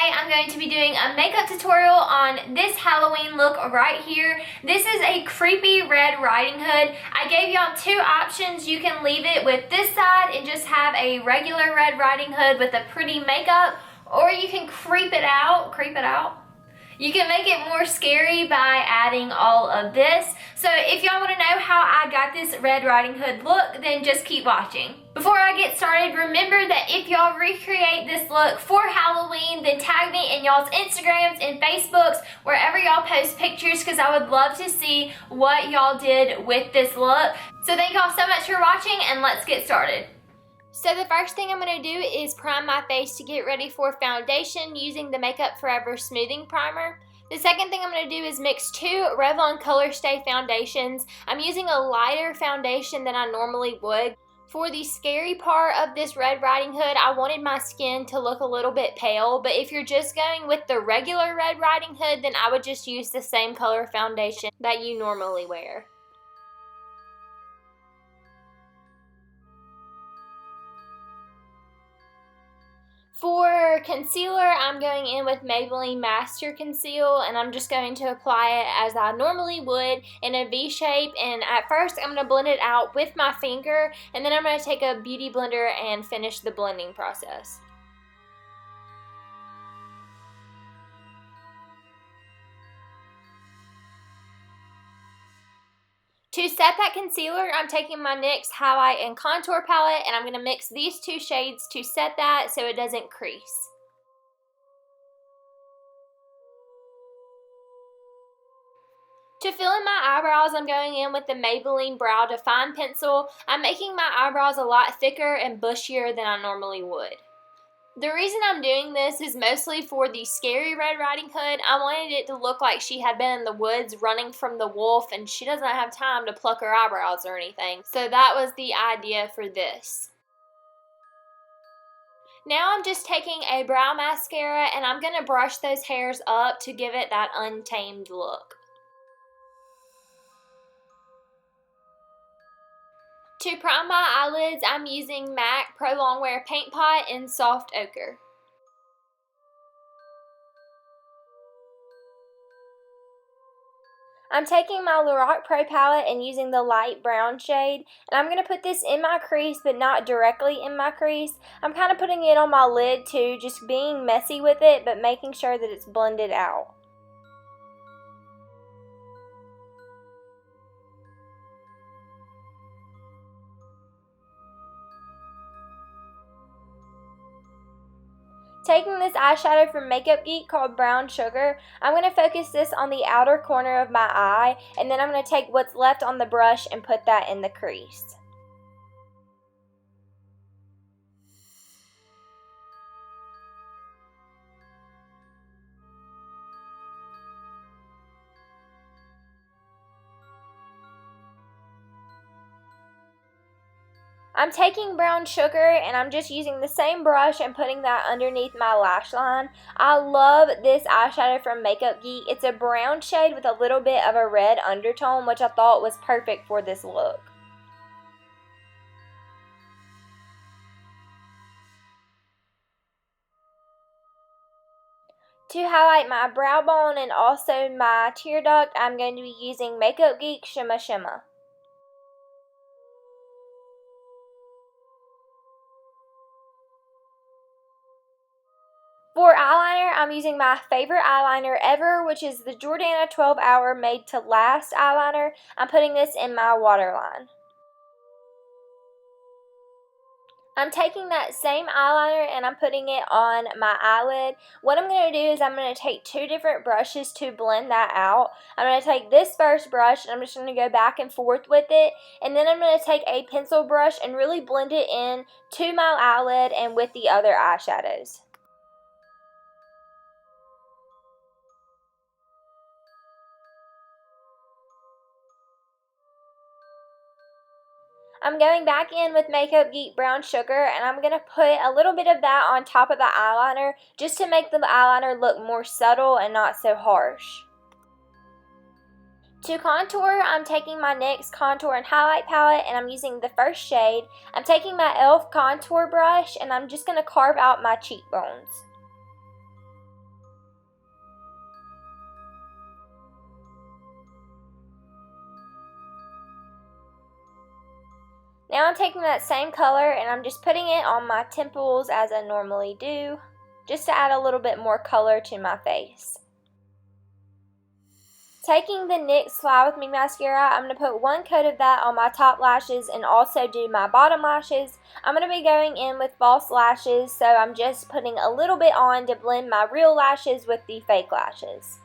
today I'm going to be doing a makeup tutorial on this Halloween look right here. This is a creepy Red Riding Hood. I gave y'all two options. You can leave it with this side and just have a regular Red Riding Hood with a pretty makeup, or you can creep it out. You can make it more scary by adding all of this. So if y'all want to know how I got this Red Riding Hood look, then just keep watching. Before I get started, remember that if y'all recreate this look for Halloween, then tag me in y'all's Instagrams and Facebooks, wherever y'all post pictures, because I would love to see what y'all did with this look. So thank y'all so much for watching, and let's get started. So the first thing I'm going to do is prime my face to get ready for foundation using the Makeup Forever Smoothing Primer. The second thing I'm going to do is mix two Revlon Color Stay foundations. I'm using a lighter foundation than I normally would. For the scary part of this Red Riding Hood, I wanted my skin to look a little bit pale, but if you're just going with the regular Red Riding Hood, then I would just use the same color foundation that you normally wear. For concealer, I'm going in with Maybelline Master Conceal, and I'm just going to apply it as I normally would in a V shape. And at first, I'm going to blend it out with my finger, and then I'm going to take a beauty blender and finish the blending process. To set that concealer, I'm taking my NYX Highlight and Contour palette, and I'm going to mix these two shades to set that so it doesn't crease. To fill in my eyebrows, I'm going in with the Maybelline Brow Define Pencil. I'm making my eyebrows a lot thicker and bushier than I normally would. The reason I'm doing this is mostly for the scary Red Riding Hood. I wanted it to look like she had been in the woods running from the wolf, and she doesn't have time to pluck her eyebrows or anything. So that was the idea for this. Now I'm just taking a brow mascara, and I'm going to brush those hairs up to give it that untamed look. To prime my eyelids, I'm using MAC Pro Longwear Paint Pot in Soft Ochre. I'm taking my Lorac Pro palette and using the light brown shade, and I'm going to put this in my crease, but not directly in my crease. I'm kind of putting it on my lid too, just being messy with it, but making sure that it's blended out. Taking this eyeshadow from Makeup Geek called Brown Sugar, I'm going to focus this on the outer corner of my eye, and then I'm going to take what's left on the brush and put that in the crease. I'm taking Brown Sugar, and I'm just using the same brush and putting that underneath my lash line. I love this eyeshadow from Makeup Geek. It's a brown shade with a little bit of a red undertone, which I thought was perfect for this look. To highlight my brow bone and also my tear duct, I'm going to be using Makeup Geek Shimma Shimma. For eyeliner, I'm using my favorite eyeliner ever, which is the Jordana 12 Hour Made to Last eyeliner. I'm putting this in my waterline. I'm taking that same eyeliner and I'm putting it on my eyelid. What I'm going to do is I'm going to take two different brushes to blend that out. I'm going to take this first brush and I'm just going to go back and forth with it. And then I'm going to take a pencil brush and really blend it in to my eyelid and with the other eyeshadows. I'm going back in with Makeup Geek Brown Sugar, and I'm going to put a little bit of that on top of the eyeliner just to make the eyeliner look more subtle and not so harsh. To contour, I'm taking my NYX Contour and Highlight palette, and I'm using the first shade. I'm taking my e.l.f. contour brush, and I'm just going to carve out my cheekbones. Now I'm taking that same color and I'm just putting it on my temples as I normally do, just to add a little bit more color to my face. Taking the NYX Fly With Me mascara, I'm going to put one coat of that on my top lashes and also do my bottom lashes. I'm going to be going in with false lashes, so I'm just putting a little bit on to blend my real lashes with the fake lashes.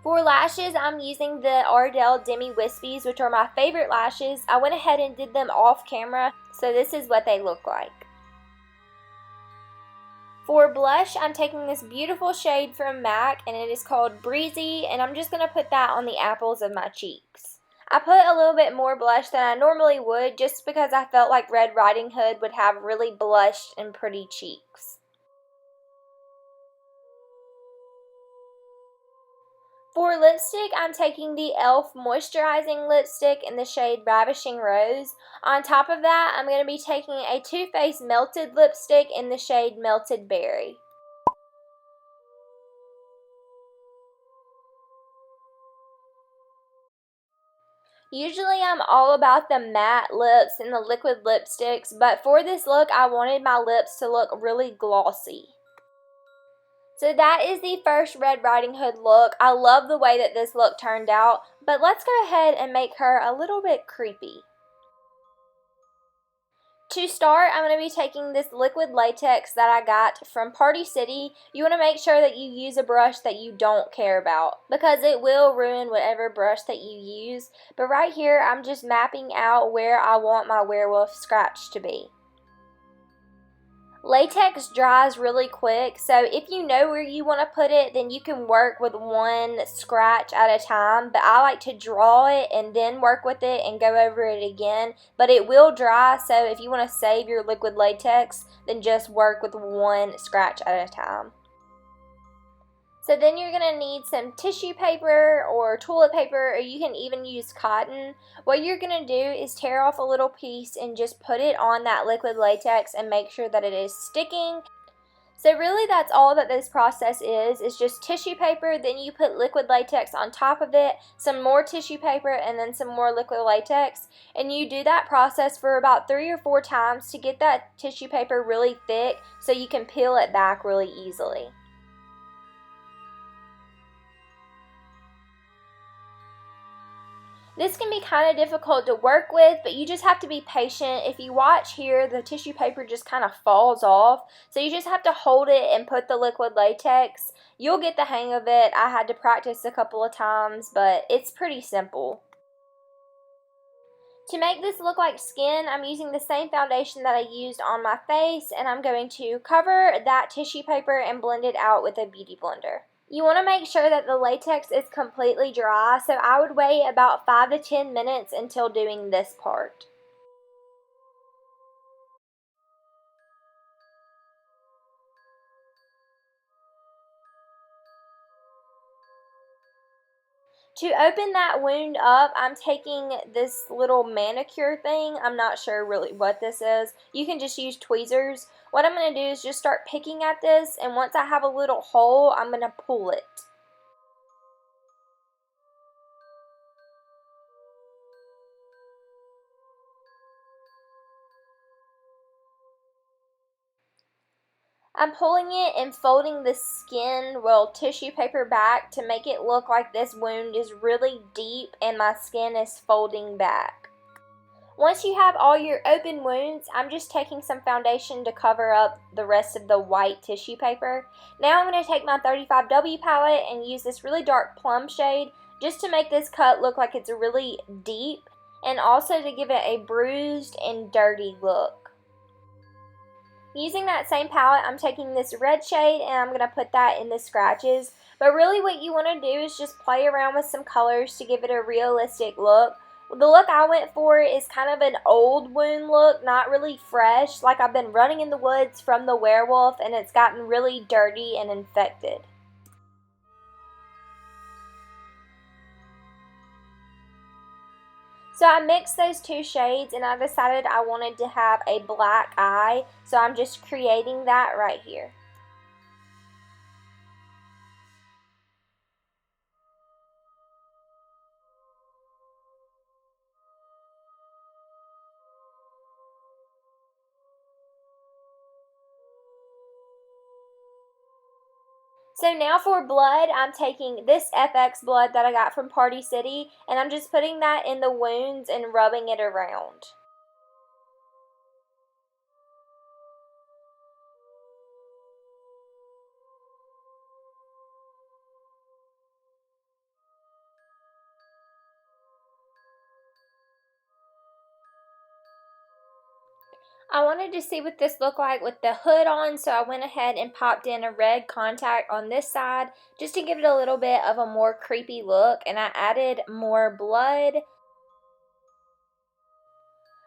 For lashes, I'm using the Ardell Demi Wispies, which are my favorite lashes. I went ahead and did them off camera, so this is what they look like. For blush, I'm taking this beautiful shade from MAC, and it is called Breezy, and I'm just going to put that on the apples of my cheeks. I put a little bit more blush than I normally would, just because I felt like Red Riding Hood would have really blushed and pretty cheeks. For lipstick, I'm taking the e.l.f. Moisturizing Lipstick in the shade Ravishing Rose. On top of that, I'm going to be taking a Too Faced Melted Lipstick in the shade Melted Berry. Usually I'm all about the matte lips and the liquid lipsticks, but for this look I wanted my lips to look really glossy. So that is the first Red Riding Hood look. I love the way that this look turned out, but let's go ahead and make her a little bit creepy. To start, I'm going to be taking this liquid latex that I got from Party City. You want to make sure that you use a brush that you don't care about, because it will ruin whatever brush that you use. But right here, I'm just mapping out where I want my werewolf scratch to be. Latex dries really quick, so if you know where you want to put it, then you can work with one scratch at a time, but I like to draw it and then work with it and go over it again, but it will dry, so if you want to save your liquid latex, then just work with one scratch at a time. So then you're going to need some tissue paper or toilet paper, or you can even use cotton. What you're going to do is tear off a little piece and just put it on that liquid latex and make sure that it is sticking. So really that's all that this process is just tissue paper, then you put liquid latex on top of it, some more tissue paper, and then some more liquid latex. And you do that process for about 3 or 4 times to get that tissue paper really thick so you can peel it back really easily. This can be kind of difficult to work with, but you just have to be patient. If you watch here, the tissue paper just kind of falls off. So you just have to hold it and put the liquid latex. You'll get the hang of it. I had to practice a couple of times, but it's pretty simple. To make this look like skin, I'm using the same foundation that I used on my face, and I'm going to cover that tissue paper and blend it out with a beauty blender. You want to make sure that the latex is completely dry, so I would wait about 5 to 10 minutes until doing this part. To open that wound up, I'm taking this little manicure thing. I'm not sure really what this is. You can just use tweezers. What I'm going to do is just start picking at this, and once I have a little hole, I'm going to pull it. I'm pulling it and folding the skin, well, tissue paper back to make it look like this wound is really deep and my skin is folding back. Once you have all your open wounds, I'm just taking some foundation to cover up the rest of the white tissue paper. Now I'm going to take my 35W palette and use this really dark plum shade just to make this cut look like it's really deep, and also to give it a bruised and dirty look. Using that same palette, I'm taking this red shade and I'm going to put that in the scratches. But really what you want to do is just play around with some colors to give it a realistic look. The look I went for is kind of an old wound look, not really fresh, like I've been running in the woods from the werewolf and it's gotten really dirty and infected. So I mixed those two shades and I decided I wanted to have a black eye, so I'm just creating that right here. So now for blood, I'm taking this FX blood that I got from Party City, and I'm just putting that in the wounds and rubbing it around. I wanted to see what this looked like with the hood on, so I went ahead and popped in a red contact on this side just to give it a little bit of a more creepy look, and I added more blood.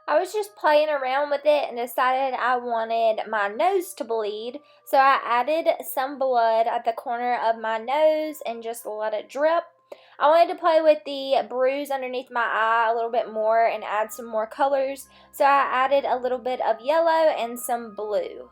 I was just playing around with it and decided I wanted my nose to bleed, so I added some blood at the corner of my nose and just let it drip. I wanted to play with the bruise underneath my eye a little bit more and add some more colors, so I added a little bit of yellow and some blue.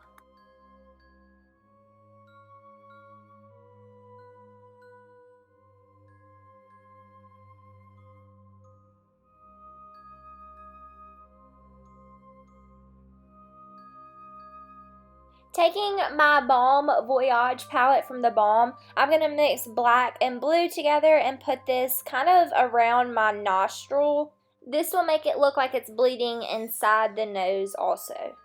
Taking my Balm Voyage palette from the Balm, I'm going to mix black and blue together and put this kind of around my nostril. This will make it look like it's bleeding inside the nose also.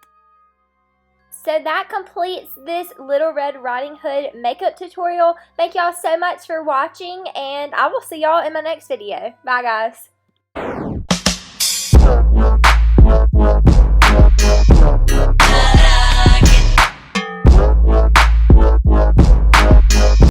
So that completes this Little Red Riding Hood makeup tutorial. Thank y'all so much for watching, and I will see y'all in my next video. Bye, guys.